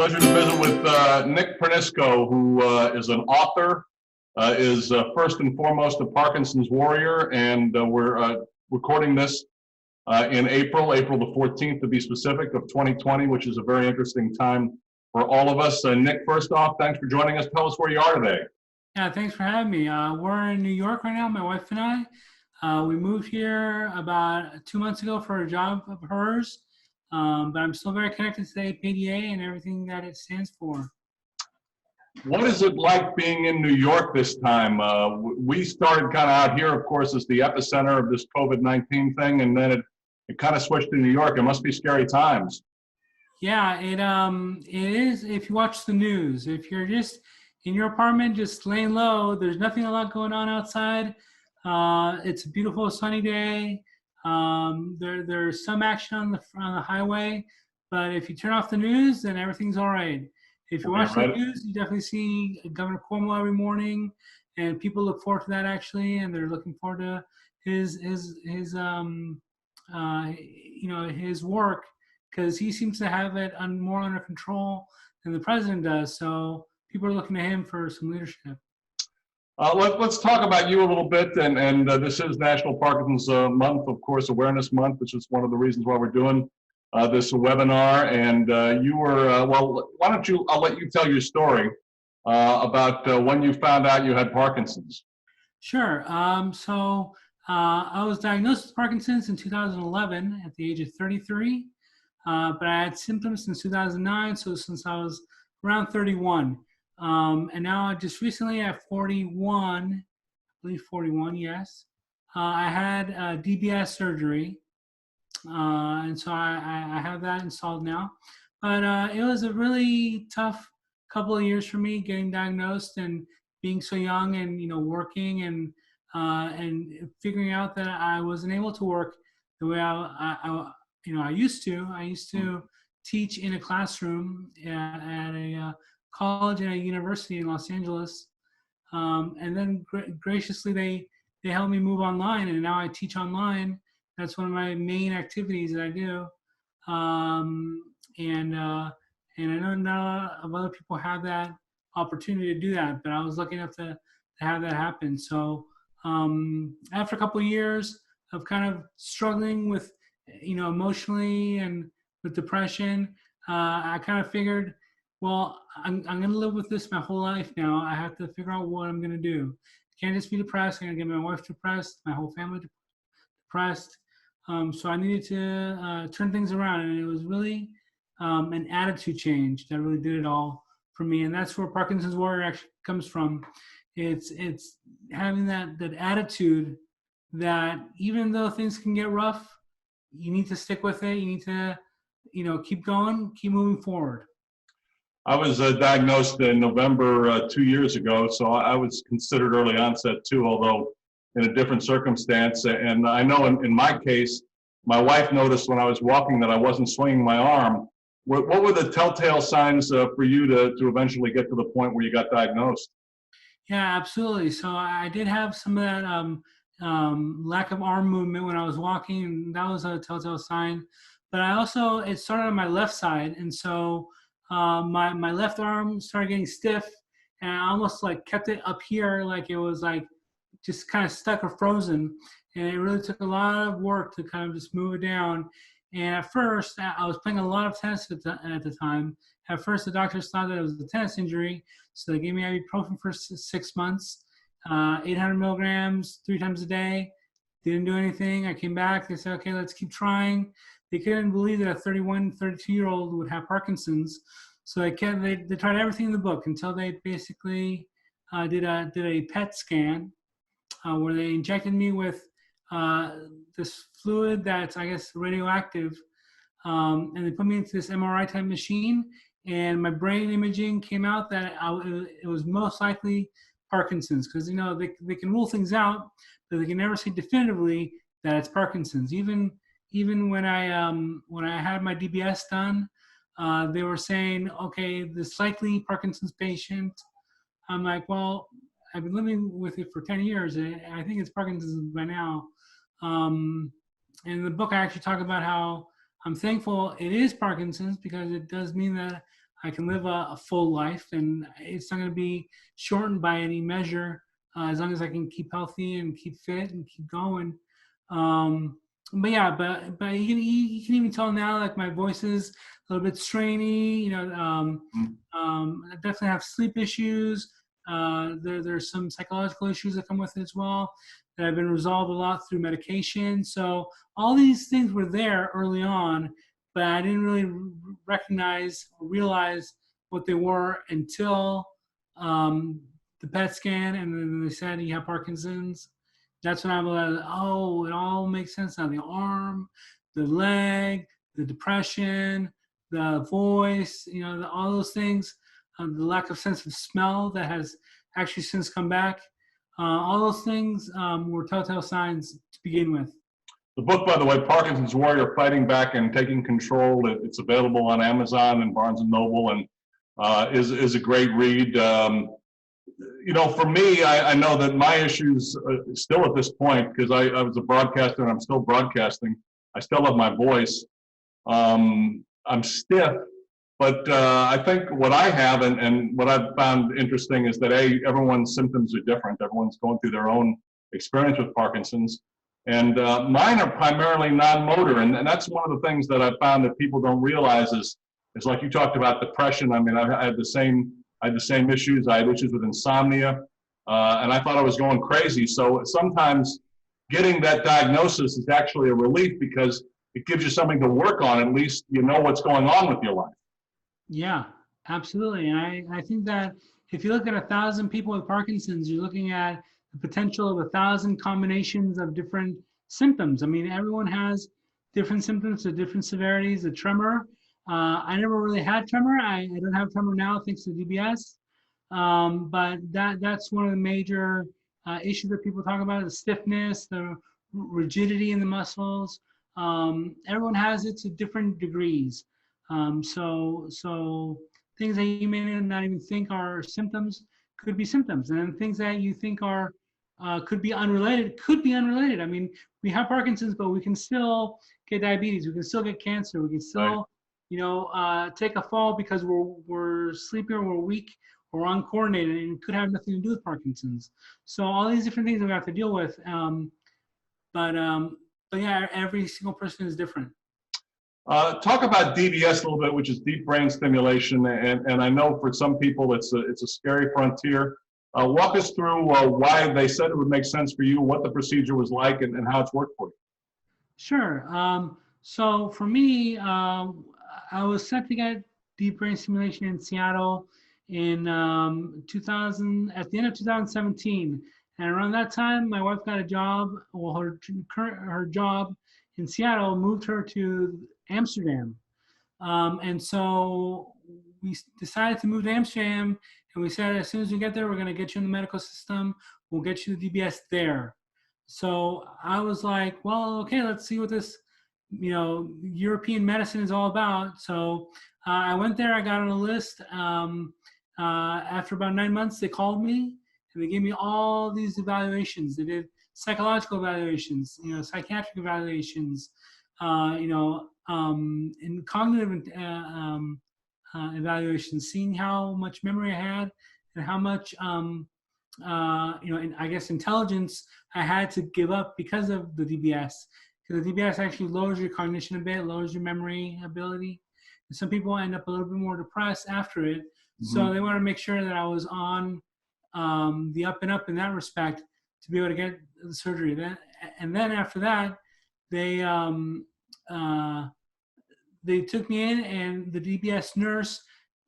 Pleasure to visit with Nick Pernisco, who is an author, is first and foremost a Parkinson's warrior, and we're recording this in April the 14th to be specific, of 2020, which is a very interesting time for all of us. Nick, first off, thanks for joining us. Tell us where you are today. Yeah, thanks for having me. We're in New York right now, my wife and I. We moved here about 2 months ago for a job of hers. But I'm still very connected to the APDA and everything that it stands for. What is it like being in New York this time? We started kind of out here, of course, as the epicenter of this COVID-19 thing, and then it kind of switched to New York. It must be scary times. Yeah, it is. If you watch the news, if you're just in your apartment, just laying low, there's nothing a lot going on outside. It's a beautiful sunny day. There's some action on the highway, but if you turn off the news, then everything's all right. If you watch the news, you definitely see Governor Cuomo every morning, and people look forward to that actually, and they're looking forward to his work, because he seems to have it more under control than the president does. So people are looking to him for some leadership. Let's talk about you a little bit, and this is National Parkinson's Month, of course, Awareness Month, which is one of the reasons why we're doing this webinar. And you were, well, why don't you, I'll let you tell your story about when you found out you had Parkinson's. Sure. So I was diagnosed with Parkinson's in 2011 at the age of 33, but I had symptoms since 2009, so since I was around 31. And now just recently at 41, I believe 41, yes, I had DBS surgery. And so I have that installed now. But it was a really tough couple of years for me getting diagnosed and being so young and, working and figuring out that I wasn't able to work the way I used to. I used to teach in a classroom at a college and a university in Los Angeles, and then graciously they helped me move online, and now I teach online. That's one of my main activities that I do, and I know not a lot of other people have that opportunity to do that, but I was lucky enough to have that happen. So after a couple of years of kind of struggling with emotionally and with depression, I kind of figured, well, I'm going to live with this my whole life now. I have to figure out what I'm going to do. I can't just be depressed. I'm going to get my wife depressed, my whole family depressed. So I needed to turn things around. And it was really an attitude change that really did it all for me. And that's where Parkinson's Warrior actually comes from. It's having that attitude that even though things can get rough, you need to stick with it. You need to, keep going, keep moving forward. I was diagnosed in November 2 years ago, so I was considered early onset too, although in a different circumstance. And I know in my case, my wife noticed when I was walking that I wasn't swinging my arm. What were the telltale signs for you to eventually get to the point where you got diagnosed? Yeah, absolutely. So I did have some of that lack of arm movement when I was walking, and that was a telltale sign. But it started on my left side, and so my left arm started getting stiff, and I almost like kept it up here, like it was like just kind of stuck or frozen. And it really took a lot of work to kind of just move it down. And at first, I was playing a lot of tennis at the time. At first, the doctors thought that it was a tennis injury, so they gave me ibuprofen for 6 months, 800 milligrams 3 times a day. Didn't do anything. I came back. They said, okay, let's keep trying. They couldn't believe that a 31, 32-year-old would have Parkinson's. So they tried everything in the book until they basically did a PET scan where they injected me with this fluid that's, I guess, radioactive. And they put me into this MRI type machine, and my brain imaging came out that it was most likely Parkinson's, because they can rule things out, but they can never say definitively that it's Parkinson's. Even when I had my DBS done, they were saying, okay, this likely Parkinson's patient. I'm like, well, I've been living with it for 10 years, and I think it's Parkinson's by now. In the book, I actually talk about how I'm thankful it is Parkinson's, because it does mean that I can live a full life, and it's not going to be shortened by any measure, as long as I can keep healthy and keep fit and keep going. Um, but yeah, but you can even tell now, like my voice is a little bit strainy. I definitely have sleep issues. There's some psychological issues that come with it as well that have been resolved a lot through medication. So all these things were there early on, but I didn't really recognize or realize what they were until um, the PET scan, and then they said you have Parkinson's. That's when I'm like, oh, it all makes sense now. The arm, the leg, the depression, the voice, all those things, the lack of sense of smell that has actually since come back. All those things were telltale signs to begin with. The book, by the way, Parkinson's Warrior: Fighting Back and Taking Control. It's available on Amazon and Barnes and Noble, and is a great read. For me, I know that my issues still at this point, because I was a broadcaster and I'm still broadcasting. I still have my voice. I'm stiff, but I think what I have and what I've found interesting is that everyone's symptoms are different. Everyone's going through their own experience with Parkinson's. And mine are primarily non-motor, and that's one of the things that I found that people don't realize is like you talked about depression. I mean, I had the same issues. I had issues with insomnia, and I thought I was going crazy. So sometimes getting that diagnosis is actually a relief, because it gives you something to work on. At least you know what's going on with your life. Yeah, absolutely. And I think that if you look at 1,000 people with Parkinson's, you're looking at the potential of 1,000 combinations of different symptoms. I mean, everyone has different symptoms to different severities. The tremor, I never really had tremor. I don't have tremor now thanks to DBS. But that's one of the major issues that people talk about: the stiffness, the rigidity in the muscles. Everyone has it to different degrees. So things that you may not even think are symptoms could be symptoms, and then things that you think are could be unrelated. I mean, we have Parkinson's, but we can still get diabetes. We can still get cancer. We can still, take a fall because we're sleepy or we're weak or uncoordinated, and it could have nothing to do with Parkinson's. So all these different things that we have to deal with. But yeah, every single person is different. Talk about DBS a little bit, which is deep brain stimulation, and I know for some people it's a scary frontier. Walk us through why they said it would make sense for you, what the procedure was like, and how it's worked for you. Sure. So for me, I was set to get deep brain stimulation in Seattle in 2000, at the end of 2017. And around that time, my wife got a job. Well, her job in Seattle moved her to Amsterdam. And so we decided to move to Amsterdam, and we said, as soon as we get there, we're going to get you in the medical system. We'll get you the DBS there. So I was like, well, okay, let's see what this, European medicine is all about. So I went there. I got on a list. After about 9 months, they called me and they gave me all these evaluations. They did psychological evaluations, psychiatric evaluations, and cognitive evaluations, seeing how much memory I had and how much, and I guess intelligence I had to give up because of the DBS. Because the DBS actually lowers your cognition a bit, lowers your memory ability. And some people end up a little bit more depressed after it. Mm-hmm. So they want to make sure that I was on the up and up in that respect to be able to get the surgery. And then after that, they took me in, and the DBS nurse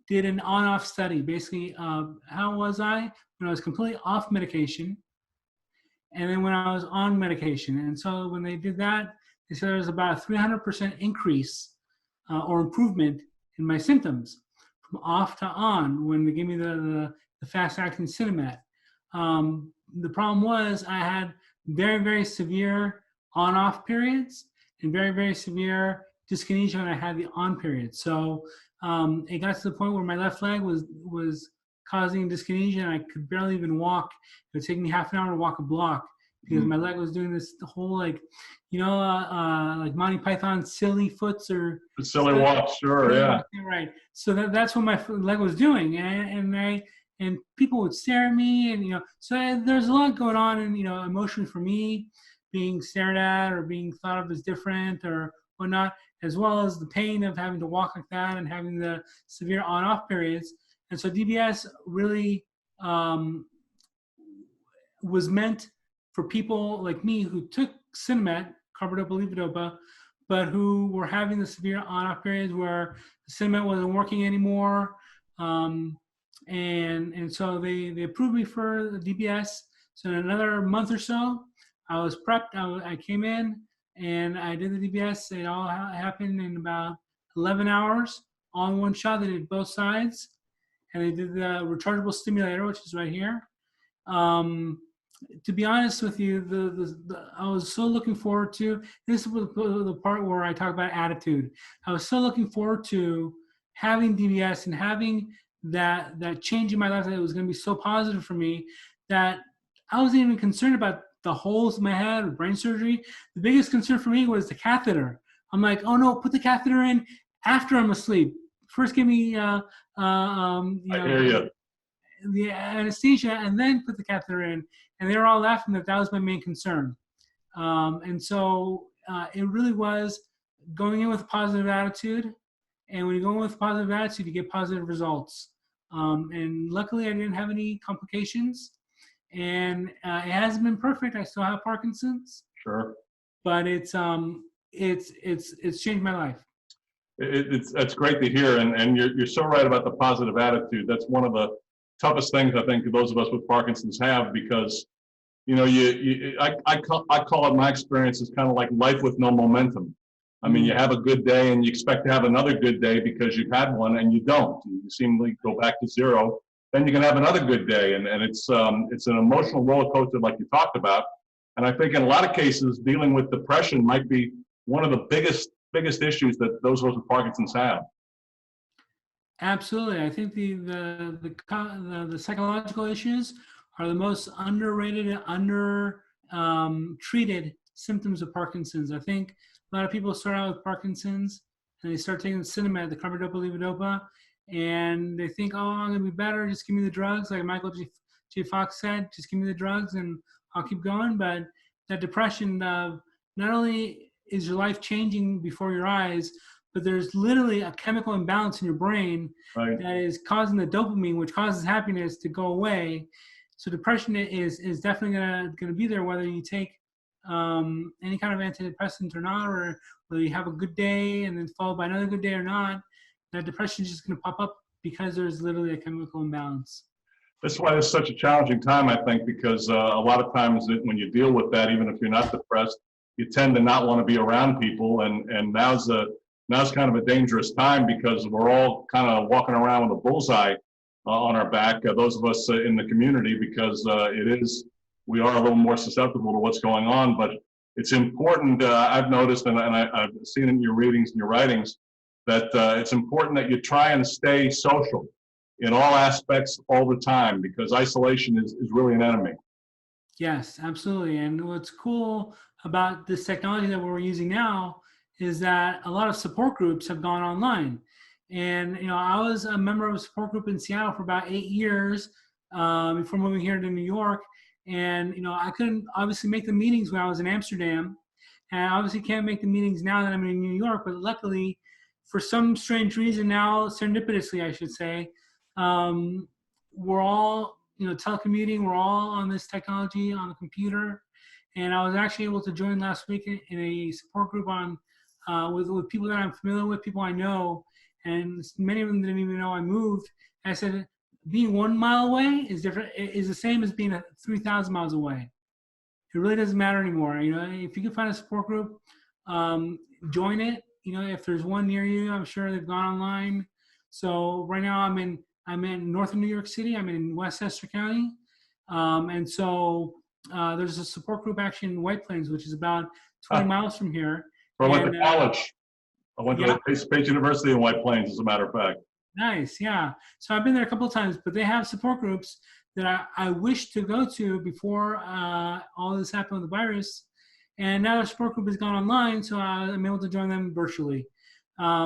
did an on-off study. Basically, how was I when I was completely off medication, and then when I was on medication. And so when they did that, they said there was about a 300% increase or improvement in my symptoms from off to on when they gave me the fast-acting Cinemat. The problem was I had very, very severe on-off periods and very, very severe dyskinesia when I had the on period. So it got to the point where my left leg was causing dyskinesia, and I could barely even walk. It would take me half an hour to walk a block because my leg was doing this whole like, like Monty Python silly foots or Silly walk, sure, yeah. Right. So that's what my leg was doing, and people would stare at me, and so there's a lot going on, and emotionally for me, being stared at or being thought of as different or whatnot, as well as the pain of having to walk like that and having the severe on-off periods. And so DBS really was meant for people like me who took Cinemet, carbidopa-levodopa, but who were having the severe on-off periods where the Cinemet wasn't working anymore. And so they approved me for the DBS. So in another month or so, I was prepped. I came in and I did the DBS. It all happened in about 11 hours, all in one shot. They did both sides. And they did the rechargeable stimulator, which is right here. To be honest with you, I was so looking forward to, this was the part where I talk about attitude. I was so looking forward to having DBS and having that change in my life, that it was going to be so positive for me, that I wasn't even concerned about the holes in my head or brain surgery. The biggest concern for me was the catheter. I'm like, oh no, put the catheter in after I'm asleep. First give me I hear you. the anesthesia and then put the catheter in. And they were all laughing that was my main concern. And so it really was going in with a positive attitude. And when you go in with a positive attitude, you get positive results. And luckily I didn't have any complications. And it hasn't been perfect. I still have Parkinson's. Sure. But it's changed my life. That's great to hear, and you're so right about the positive attitude. That's one of the toughest things I think those of us with Parkinson's have, because I call it, my experience is kind of like life with no momentum. I mean, you have a good day and you expect to have another good day because you've had one, and you don't. You seemingly go back to zero. Then you can have another good day, and it's an emotional roller coaster like you talked about. And I think in a lot of cases, dealing with depression might be one of the biggest issues that those of us with Parkinson's have. Absolutely. I think the psychological issues are the most underrated and under treated symptoms of Parkinson's. I think a lot of people start out with Parkinson's and they start taking Cinemet, the carbidopa-levodopa, and they think, oh, I'm going to be better. Just give me the drugs. Like Michael J. Fox said, just give me the drugs and I'll keep going. But that depression, not only is your life changing before your eyes, but there's literally a chemical imbalance in your brain Right. that is causing the dopamine, which causes happiness, to go away. So depression is definitely gonna be there, whether you take any kind of antidepressant or not, or whether you have a good day and then followed by another good day or not. That depression is just gonna pop up because there's literally a chemical imbalance. That's why it's such a challenging time, I think, because a lot of times when you deal with that, even if you're not depressed, you tend to not want to be around people, and now's kind of a dangerous time, because we're all kind of walking around with a bullseye on our back, those of us in the community, because we are a little more susceptible to what's going on. But it's important, I've noticed, and I've seen in your readings and your writings, that it's important that you try and stay social in all aspects all the time, because isolation is really an enemy. Yes, absolutely. And what's cool about this technology that we're using now is that a lot of support groups have gone online. And, I was a member of a support group in Seattle for about 8 years before moving here to New York. And, I couldn't obviously make the meetings when I was in Amsterdam. And I obviously can't make the meetings now that I'm in New York. But luckily, for some strange reason now, serendipitously, I should say, we're all, telecommuting. We're all on this technology on the computer. And I was actually able to join last week in a support group on with people that I'm familiar with, people I know, and many of them didn't even know I moved. And I said, being 1 mile away is the same as being 3,000 miles away. It really doesn't matter anymore. If you can find a support group, join it. If there's one near you, I'm sure they've gone online. So right now I'm in northern New York City. I'm in Westchester County, and so there's a support group actually in White Plains, which is about 20 miles from here. I went to college. I went to Pace University in White Plains, as a matter of fact. Nice, yeah. So I've been there a couple of times, but they have support groups that I wished to go to before all this happened with the virus. And now the support group has gone online, so I'm able to join them virtually,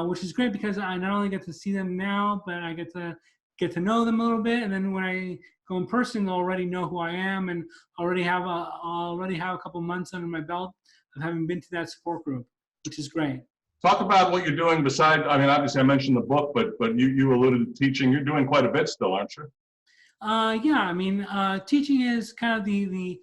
which is great because I not only get to see them now, but I get to know them a little bit. And then when I go in person, they'll already know who I am and already have a couple months under my belt of having been to that support group, which is great. Talk about what you're doing beside, I mean, obviously I mentioned the book, but you alluded to teaching. You're doing quite a bit still, aren't you? Yeah, I mean, teaching is kind of the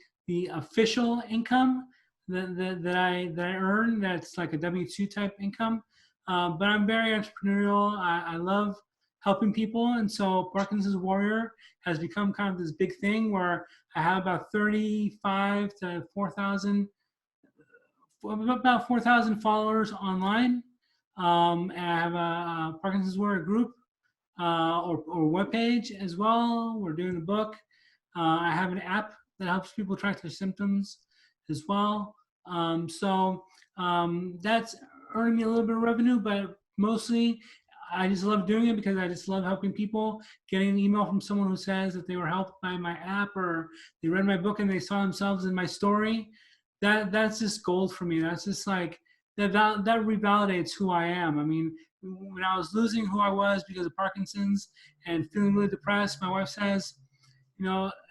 official income that I earn. That's like a W-2 type income. But I'm very entrepreneurial. I love helping people, and so Parkinson's Warrior has become kind of this big thing where I have about 35 to 4,000, about 4,000 followers online. And I have a Parkinson's Warrior group or webpage as well. We're doing the book. I have an app that helps people track their symptoms as well. That's earning me a little bit of revenue, but mostly I just love doing it because I just love helping people. Getting an email from someone who says that they were helped by my app or they read my book and they saw themselves in my story. That's just gold for me. That's just like that revalidates who I am. I mean, when I was losing who I was because of Parkinson's and feeling really depressed, my wife says,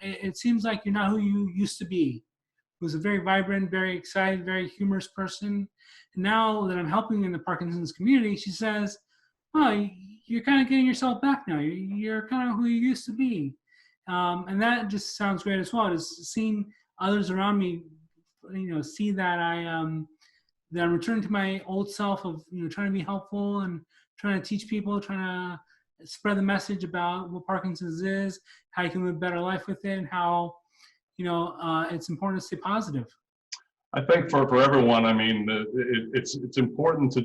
it seems like you're not who you used to be. Was a very vibrant, very excited, very humorous person. And now that I'm helping in the Parkinson's community, she says, "Oh, you're kind of getting yourself back now. You're kind of who you used to be," and that just sounds great as well. Just seeing others around me, see that I'm returning to my old self of trying to be helpful and trying to teach people, trying to spread the message about what Parkinson's is, how you can live a better life with it, and how it's important to stay positive. I think for everyone, I mean, it's important to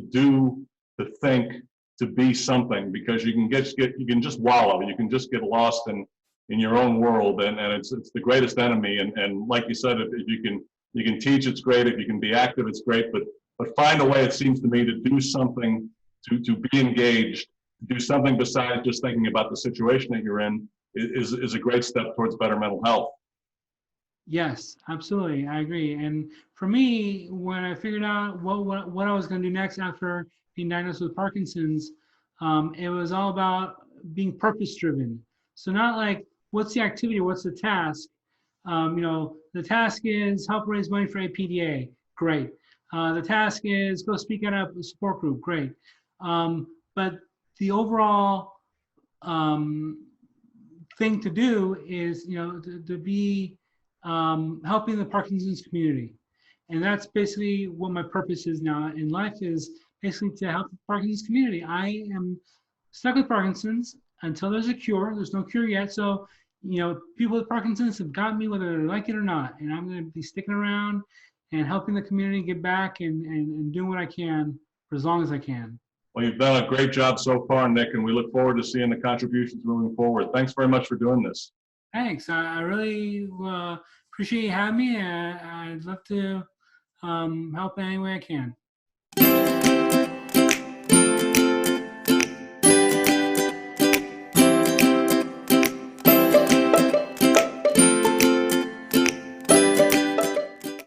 think, to be something, because you can just wallow, you can just get lost in your own world, and it's the greatest enemy. And like you said, if you can teach, it's great. If you can be active, it's great. But find a way, it seems to me, to do something, to be engaged, to do something besides just thinking about the situation that you're in is a great step towards better mental health. Yes, absolutely. I agree. And for me, when I figured out what I was going to do next after being diagnosed with Parkinson's, it was all about being purpose driven. So not like, what's the activity? What's the task? The task is help raise money for APDA. Great. The task is go speak at a support group. Great. But the overall thing to do is, to be helping the Parkinson's community. And that's basically what my purpose is now in life, is basically to help the Parkinson's community. I am stuck with Parkinson's until there's a cure. There's no cure yet. So, people with Parkinson's have got me whether they like it or not. And I'm going to be sticking around and helping the community get back and doing what I can for as long as I can. Well, you've done a great job so far, Nick, and we look forward to seeing the contributions moving forward. Thanks very much for doing this. Thanks. I really appreciate you having me. I'd love to help any way I can.